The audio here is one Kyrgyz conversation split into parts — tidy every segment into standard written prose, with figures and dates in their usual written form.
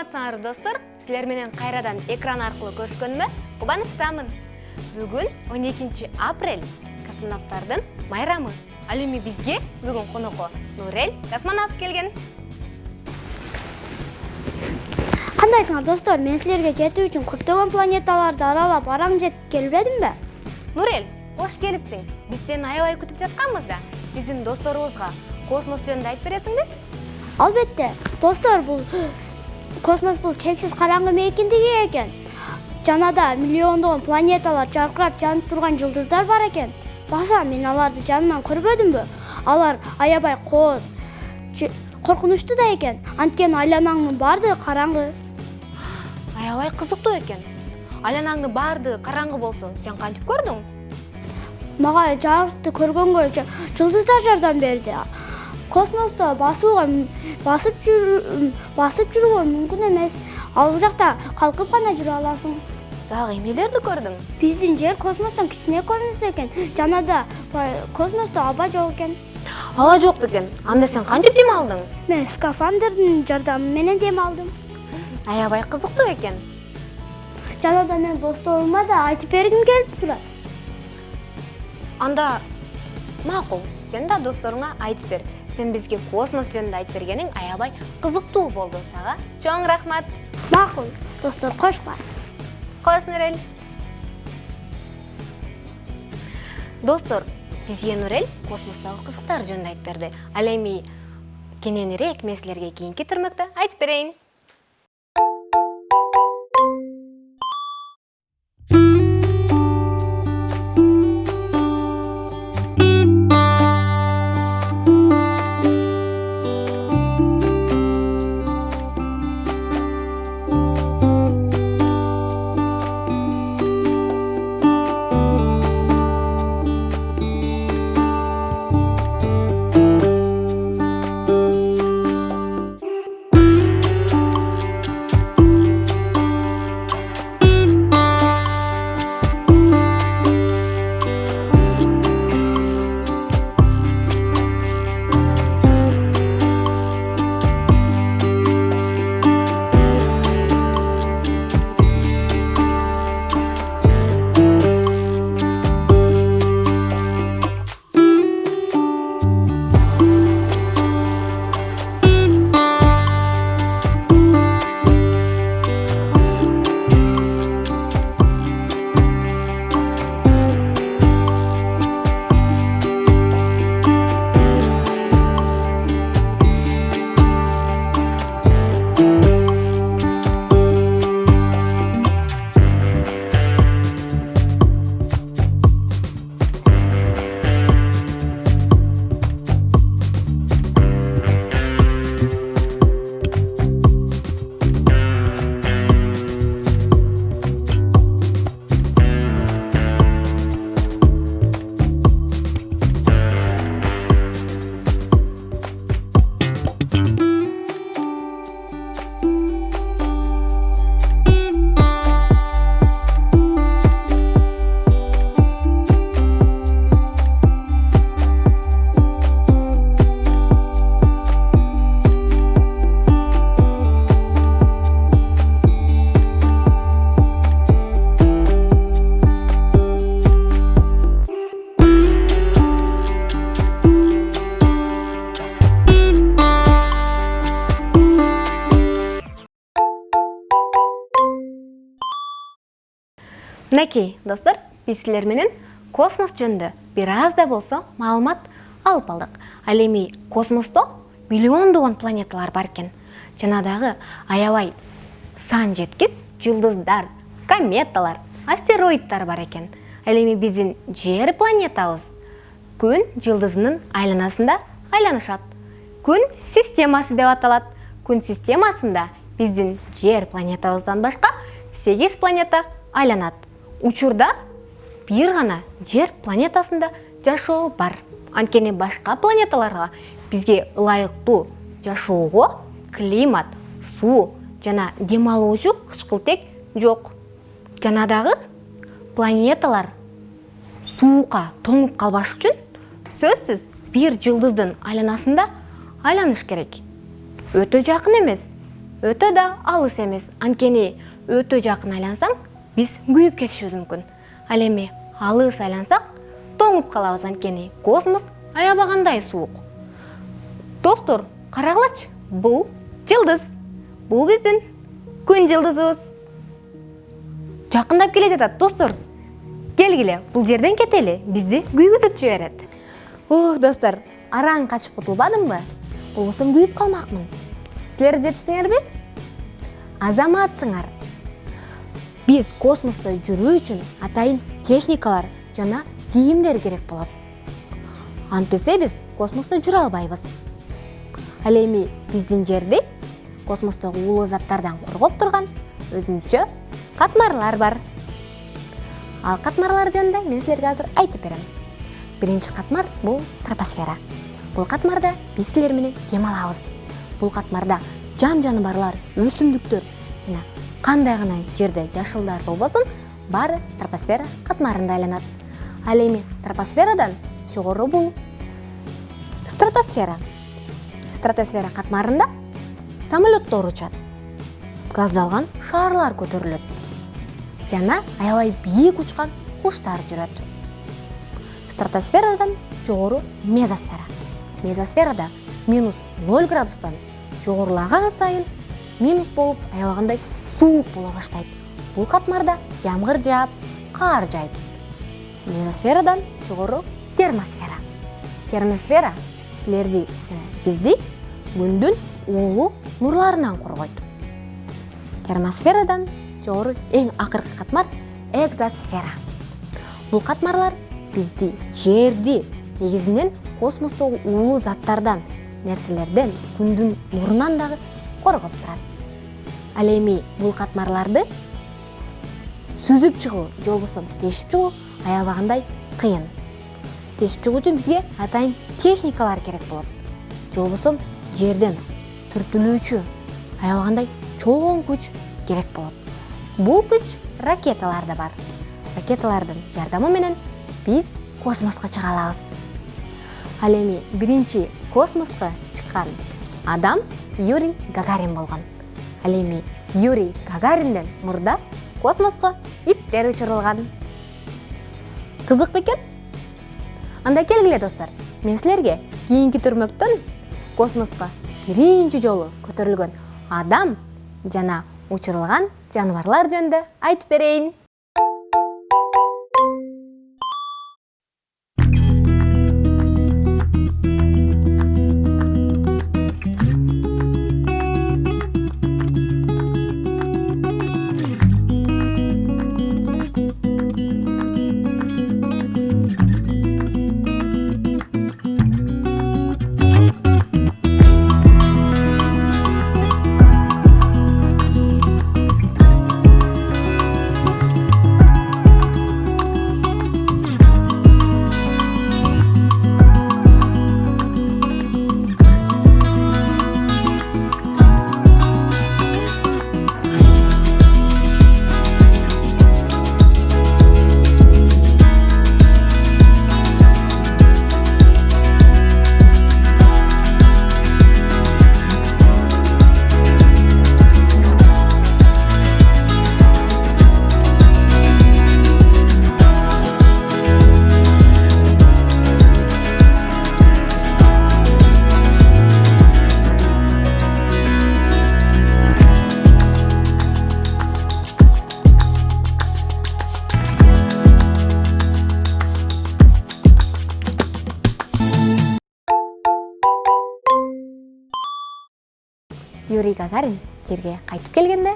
Саламатсыңар достор, силер менен кайрадан экран аркылуу көрүшкөнүмө кубанычтамын. Бүгүн 12 апрель, космонавттардын майрамы. Ал эми бизге бүгүн конокко Нурел космонавт келген. Кандайсыңар достор, мен силерге жетүү үчүн көптөгөн планеталарды аралап арам жетип келбедимби? Нурел, кош келипсиң. Биз сени аябай күтүп жатканбыз да. Биздин досторубузга космос жөнүндө айтып бересиңби? Албетте, достор, космос бул чексиз караңгы мейкиндиги экен. Жанада миллиондогон планеталар жаркырап жанып турган жылдыздар бар экен. Баса мен аларды жанынан көрбөдүмбү? Алар аябай кооз, коркунучтуу да экен. Анткени айланаңдын баардыгы караңгы. Аябай кызыктуу экен. Айланаңдын баардыгы караңгы болсо, сен кантип көрдүң? Мага жарыкты көргөнгө жылдыздар жардам берди. Космосто басып жүрүүгө мүмкүн эмес. Ал жакта калкып гана жүрө аласың. Дагы эмнелерди көрдүң? Биздин жер космостон кичине көрүнөт экен. Жанада космосто аба жок экен. Аба жок бекен. Анда сен кантип дем алдың? Мен скафандрдын жардамы менен дем алдым. Аябай кызыктуу экен. Жанада мен досторума да айтып бергим келип турат. Анда макул, сен да досторуңа айтып бер. Сен бизге космос жөнүндө айтып бергениң аябай кызыктуу болду. Сага чоң рахмат. Макул, достор, кошкар. Кош Нурел. Достор, бизге Нурел космостогу кызыктар жөнүндө айтып берди. Ал эми кененирээк мен силерге кийинки түрмөктө айтып берейин. Мынакей, достор, биз силер менен космос жөнүндө бир аз да болсо маалымат алып алдык. Ал эми космосто миллиондогон планеталар бар экен. Жанадагы аябай сан жеткис жылдыздар, кометалар, астероидтар бар экен. Ал эми биздин жер планетабыз күн жылдызынын айланасында айланышат. Күн системасы деп аталат. Күн системасында биздин жер планетабыздан башка 8 планета айланат. Учурда бир гана жер планетасында жашоо бар. Анткени башка планеталарга бизге ылайыктуу жашоого климат, суу жана дем алуучу кычкылтек жок. Жанадагы планеталар суукка тоңуп калбаш үчүн сөзсүз бир жылдыздын айланасында айланыш керек. Өтө жакын эмес. өтө да алыс эмес. Анткени өтө жакын айлансаң, биз күйүп кетишибиз мүмкүн. Ал эми алыс айлансак, тоңуп калабыз, анткени космос аябагандай суук. Достор, карагылачы, бул жылдыз. Бул биздин күн жылдызыбыз. Жакындап келе жатат, достор. Келгиле, бул жерден кетели, бизди күйгүзүп жиберет. Достор, араң качып кутулбадымбы? Болбосо күйүп калмакмын. Силер жетиштиңерби? Азаматсыңар. Биз космосто жүрүү үчүн атайын техникалар жана кийимдер керек болот. Антпесе биз космосто жүрө албайбыз. Ал эми биздин жерди космостогу уулуу заттардан коргоп турган өзүнчө катмарлар бар. Ал катмарлар жөнүндө мен силерге азыр айтып берем. Биринчи катмар бул тропосфера. Бул катмарда биз силер менен дем алабыз. Бул катмарда жан-жаныбарлар, өсүмдүктөр жана кандай гана жерде жашылдар болбосун, баары тропосфера катмарында айланат. Ал эми тропосферадан жогору бул стратосфера. Стратосфера катмарында самолеттор учат, газдалган шарлар көтөрүлөт жана аябай бийик учкан куштар жүрөт. Стратосферадан жогору мезосфера. Мезосферада -0 градустан жогорулаган сайын минус болуп аябагандай суук боло баштайт. Бул катмарда жамгыр жаап, кар жайт. Мезосферадан жогору термосфера. Термосфера силерди жана бизди күндүн уулуу нурларынан коргойт. Термосферадан жогору эң акыркы катмар экзосфера. Бул катмарлар бизди жерди негизинен космостогу уулуу заттардан, нерселерден, күндүн нурунан дагы коргоп турат. Ал эми бул катмарларды сүзүп чыгуу, же болбосо тешип чыгуу аябагандай кыйын. Тешип чыгуу үчүн бизге атайын техникалар керек болот. Же болбосо жерден түртүлүүчү аябагандай чоң күч керек болот. Бул күч ракеталарда бар. Ракеталардын жардамы менен биз космоско чыга алабыз. Ал эми биринчи космоско чыккан адам Юрий Гагарин болгон. Ал эми Юрий Гагаринден мурда космоско иттер учурулган. Кызык бекен? Анда келгиле достор, мен силерге кийинки түрмөктөн космоско биринчи жолу көтөрүлгөн адам жана учурулган жаныбарлар жөнүндө айтып берейин. Юрий Гагарин жерге кайтып келгенде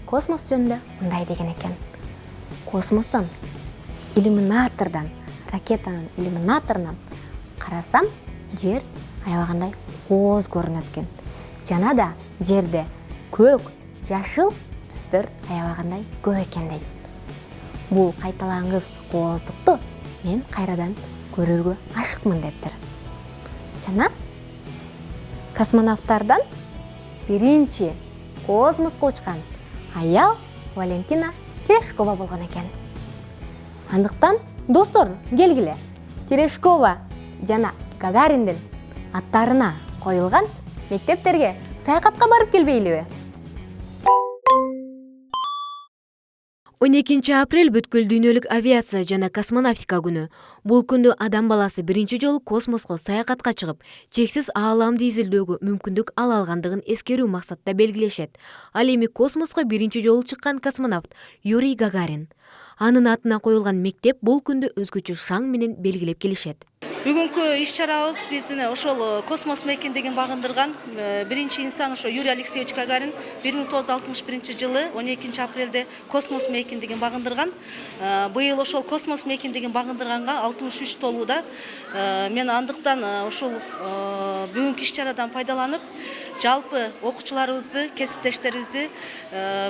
космос жөнүндө мындай деген экен. Космостон иллюминатордон, ракетанын иллюминаторунан карасам, жер аябагандай кооз көрүнөт экен. Жана да жерде көк, жашыл түстөр аябагандай көп экен дейт. Бул кайталангыс кооздукту мен кайрадан көрүүгө ашыкмын дептир. Жана космонавттардан биринчи космоско учкан аял Валентина Терешкова болгон экен. Андыктан достор, келгиле, Терешкова жана Гагариндин аттарына коюлган мектептерге саякатка барып келбейлиби? 12 апрель бүткүл дүйнөлүк авиация жана космонавтика күнү. Бул күндө адам баласы биринчи жолу космоско саякатка чыгып, чексиз ааламды изилдөөгө мүмкүндүк ала алгандыгын эскерүү максатта белгилешет. Ал эми космоско биринчи жолу чыккан космонавт Юрий Гагарин. Анын атына коюлган мектеп бул күндү өзгөчө шаң менен белгилеп келишет. Бүгүнкү иш-чарабыз биздин ошол космос мейкиндигин багындырган биринчи инсан ошо Юрий Алексеевич Гагарин 1961-жылы 12 апрелде космос мейкиндигин багындырган. Быйыл ошол космос мейкиндигин багындырганга 63 толууда. Мен андыктан ошол бүгүнкү иш-чарадан пайдаланып, жалпы окуучуларыбызды, кесиптештерибизди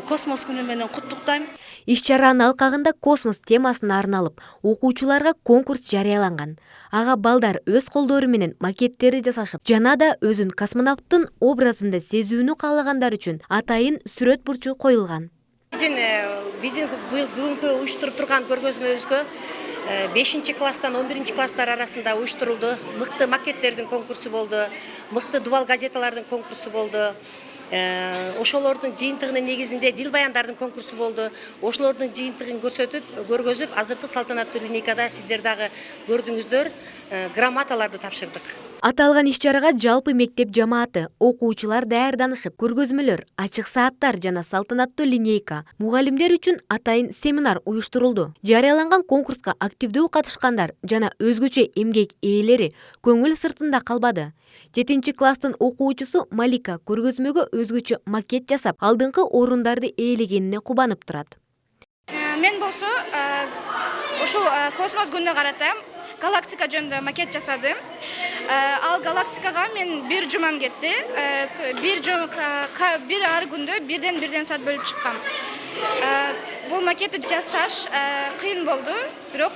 космос күнү менен куттуктайм. Иш-чаранын алкагында космос темасына арналып, окуучуларга конкурс жарыяланган. Ага балдар өз колдору менен макеттерди жасашып, жана да өзүн космонавттын образында сезүүнү каалагандар үчүн атайын сүрөт бурчу коюлган. Биздин бүгүнкү уюштуруп турган көргөзмөбүзгө 5-класстан 11-класстар арасында уюштурулду. Мыкты макеттердин конкурсу болду, мыкты дубал газеталардын конкурсу болду. Ошолордун жыйынтыгынын негизинде дил баяндардын конкурсу болду. Ошолордун жыйынтыгын көргөзүп, азыркы салтанаттуу линейкада сиздер дагы көрдүңүздөр, грамоталарды тапшырдык. Аталган иш-чарага жалпы мектеп жамааты, окуучулар даярданышып, көргөзмөлөр, ачык сааттар жана салтанаттуу линейка, мугалимдер үчүн атайын семинар уюштурулду. Жарыяланган конкурска активдүү катышкандар жана өзгөчө эмгек ээлери көңүл сыртында калбады. 7-класстын окуучусу Малика көргөзмөгө өзгөчө макет жасап, алдыңкы орундарды ээлегенине кубанып турат. Мен болсо ошол космос күнүнө карата галактика жөнүндө макет жасадым. Ал галактикага мен бир жумам кетти. Бир ар күндө бирден саат бөлүп чыккам. Бул макетти жасаш кыйын болду, бирок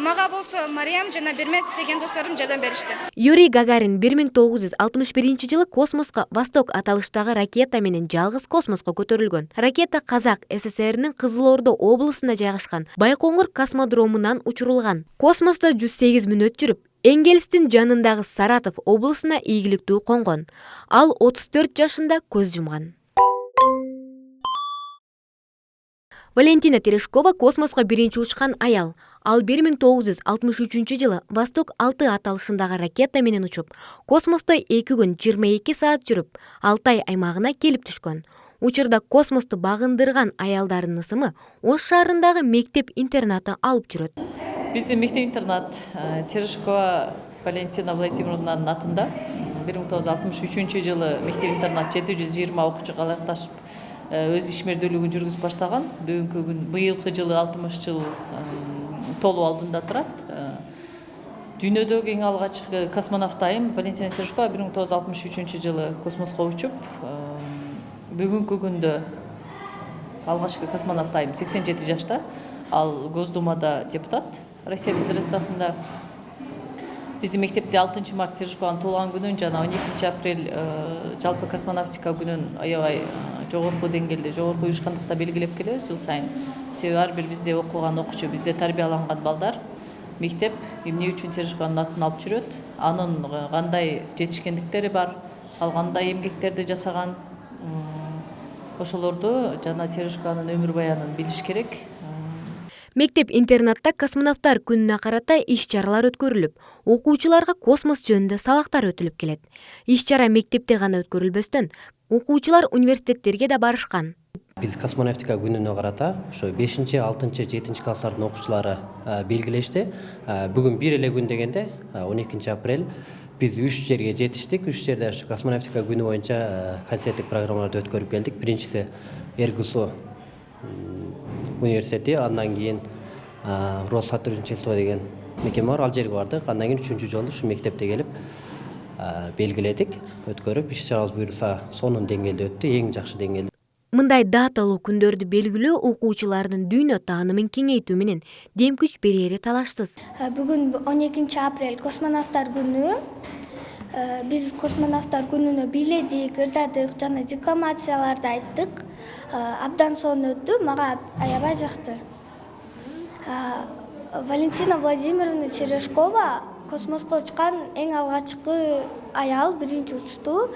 мага болсо Мариям жана Бермет деген досторум жардам беришти. Юрий Гагарин 1961-жылы космоско Восток аталыштагы ракета менен жалгыз космоско көтөрүлгөн. Ракета Казак СССРнин Кызыл Ордо облусунда жайгашкан Байкоңур космодромунан учурулган. Космосто 108 мүнөт жүрүп, Энгельстин жанындагы Саратов облусуна ийгиликтүү конгон. Ал 34 жашында көз жумган. Валентина Терешкова космоско биринчи учкан аял. Ал 1963-жылы Восток 6 аталышындагы ракета менен учуп, космосто 2 күн 22 саат жүрүп, Алтай аймагына келип түшкөн. Учурда космосту багындырган аялдардын ысымы Ош шаарындагы мектеп-интернаты алып жүрөт. Биздин мектеп-интернат Терешкова Валентина Владимировнанын атында 1963-жылы мектеп-интернат 720 окуучу калакташып өз ишмердүүлүгүн жүргүзүп баштаган. Бүгүнкү күн быйылкы жылы 60 жыл толуу алдында турат. Дүйнөдөгү эң алгачкы космонавт айым Валентина Терешкова 1963-жылы космоско учуп, бүгүнкү күндө алгачкы космонавт айым 87 жашта. Ал Госдумада депутат Россия Федерациясында. Биздин мектепте 6 март Терешкованын туулган күнүн жана 12 апрель жалпы космонавтика күнүн аябай жогорку деңгээлде, жогорку уюшкандыкта белгилеп келебиз жыл сайын. Себеби ар бир бизде окуган окуучу, бизде тарбияланган балдар мектеп эмне үчүн Терешкованын атын алып жүрөт, анын кандай жетишкендиктери бар, ал кандай эмгектерди жасаган, ошолорду жана Терешкованын өмүр баянын билиш керек. Мектеп-интернатта космонавттар күнүнө карата иш-чаралар өткөрүлүп, окуучуларга космос жөнүндө сабактар өтүлүп келет. Иш-чара мектепте гана өткөрүлбөстөн, окуучулар университеттерге да барышкан. Биз космонавтика күнүнө карата ошо 5, 6, 7 класстардын окуучулары белгилешти. Бүгүн бир эле күн дегенде 12 апрель биз 3 жерге жетиштик. 3 жерде ошо космонавтика күнү боюнча концерттик программаларды өткөрүп келдик. Биринчиси РГСУ университети, андан кийин Россотрудничество деген мекеме бар, ал жерге бардык. Андан кийин 3-чү жолу ушу мектепте келип белгиледик, өткөрүп, иш-чарабыз буюрса сонун деңгээлде өттү, эң жакшы деңгээлде. Мындай даталуу күндөрдү белгилөө окуучулардын дүйнө таанымын кеңейтүү менен дем күч берери талашсыз. Бүгүн 12 апрель космонавттар күнү. Биз космонавттар күнүнө бийледик, ырдадык жана декламацияларды айттык. Абдан сонун өттү, мага аябай жакты. Валентина Владимировна Терешкова космоско учкан эң алгачкы аял, биринчи учту,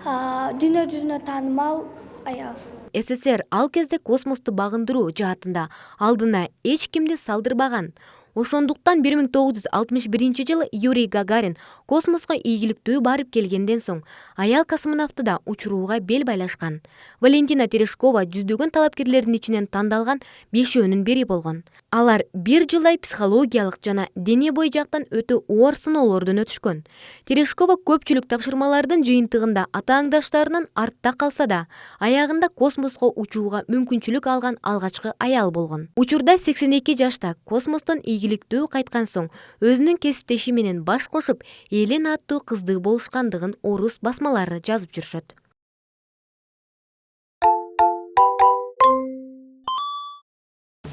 дүйнө жүзүнө таанымал аял. СССР ал кезде космосту багындыруу жаатында алдына эч кимди салдырбаган. Ошондуктан 1961 Юрий Гагарин космоско ийгиликтүү барып келгенден соң аял космонавтыда учурууга бел байлашкан. Валентина Терешкова жүздөгөн талапкерлердин ичинен тандалган 5-өөнүн бири болгон. Алар 1 жылдай психологиялык жана дене бой жактан өтө оор сыноолордон өтүшкөн. Терешкова көпчүлүк тапшырмалардын жыйынтыгында атааңдаштарынын артта калса да, аягында космоско учууга мүмкүнчүлүк алган алгачкы аял болгон. Учурда 82 жашта космостон ийгиликтүү кайткан соң өзүнүн кесиптеши менен баш кошуп, Елен аттуу кызды болушкандыгын орус басмалары жазып жүрүшөт.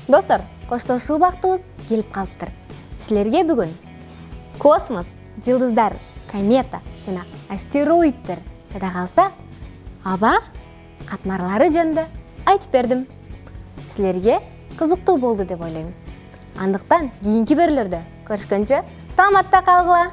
Достор, коштошуу убактыбыз келип калыптыр. Силерге бүгүн космос, жылдыздар, комета жана астероиддер жада калса, аба катмарлары жөнүндө айтып бердим. Силерге кызыктуу болду деп ойлойм. Андыктан кийинки берүүлөрдө көрүшкөнчө саламатта калгыла.